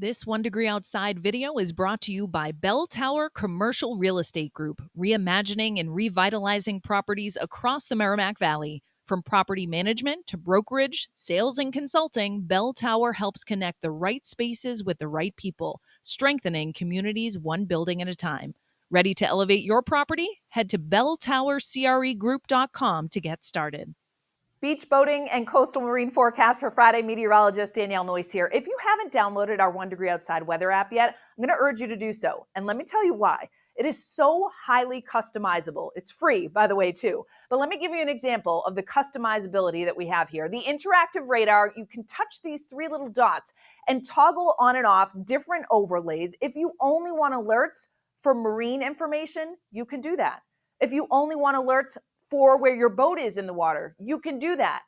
This One Degree Outside video is brought to you by Bell Tower Commercial Real Estate Group, reimagining and revitalizing properties across the Merrimack Valley. From property management to brokerage, sales, and consulting, Bell Tower helps connect the right spaces with the right people, strengthening communities one building at a time. Ready to elevate your property? Head to belltowercregroup.com to get started. Beach boating and coastal marine forecast for Friday. Meteorologist Danielle Noyce here. If you haven't downloaded our One Degree Outside weather app yet, I'm going to urge you to do so. And let me tell you why. It is so highly customizable. It's free, by the way, too. But let me give you an example of the customizability that we have here. The interactive radar, you can touch these three little dots and toggle on and off different overlays. If you only want alerts for marine information, you can do that. If you only want alerts for where your boat is in the water, you can do that.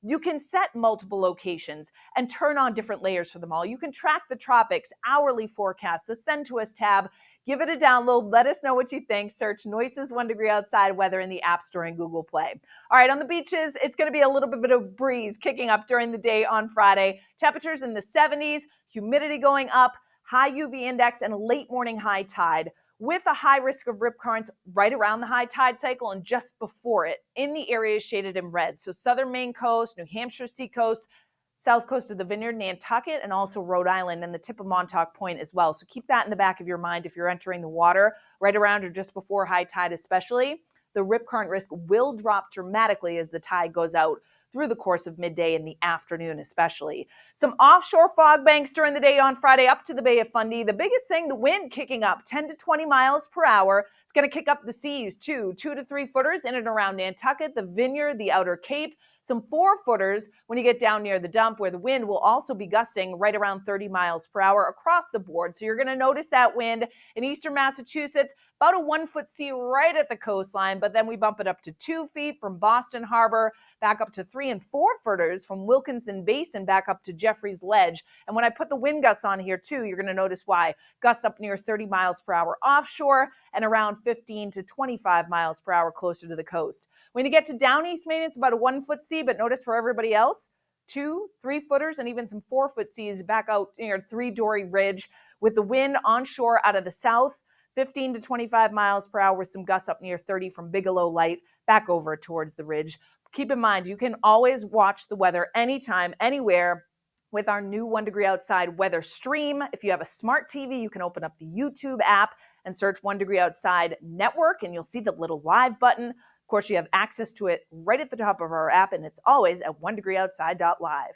You can set multiple locations and turn on different layers for them all. You can track the tropics, hourly forecast, the Send to Us tab. Give it a download. Let us know what you think. Search Noyce's One Degree Outside weather in the App Store and Google Play. All right, on the beaches, it's going to be a little bit of breeze kicking up during the day on Friday. Temperatures in the 70s, humidity going up, high UV index, and a late morning high tide, with a high risk of rip currents right around the high tide cycle and just before it in the areas shaded in red. So southern Maine coast, New Hampshire seacoast, south coast of the Vineyard, Nantucket, and also Rhode Island and the tip of Montauk Point as well. So keep that in the back of your mind if you're entering the water right around or just before high tide especially. The rip current risk will drop dramatically as the tide goes out through the course of midday in the afternoon especially. Some offshore fog banks during the day on Friday up to the Bay of Fundy. The biggest thing, the wind kicking up 10 to 20 miles per hour. It's going to kick up the seas too, 2 to 3 footers in and around Nantucket, the Vineyard, the Outer Cape. Some 4-footers when you get down near the dump, where the wind will also be gusting right around 30 miles per hour across the board. So you're going to notice that wind in eastern Massachusetts, about a 1-foot sea right at the coastline, but then we bump it up to 2 feet from Boston Harbor, back up to 3 and 4-footers from Wilkinson Basin, back up to Jeffrey's Ledge. And when I put the wind gusts on here too, you're going to notice why. Gusts up near 30 miles per hour offshore and around 15 to 25 miles per hour closer to the coast. When you get to down East Maine, it's about a 1-foot sea, but notice for everybody else, 2, 3-footers and even some 4-foot seas back out near Three Dory Ridge, with the wind onshore out of the south, 15 to 25 miles per hour with some gusts up near 30 from Bigelow Light back over towards the ridge. Keep in mind, you can always watch the weather anytime, anywhere with our new One Degree Outside weather stream. If you have a smart TV, you can open up the YouTube app and search One Degree Outside Network, and you'll see the little live button. Of course, you have access to it right at the top of our app, and it's always at onedegreeoutside.live.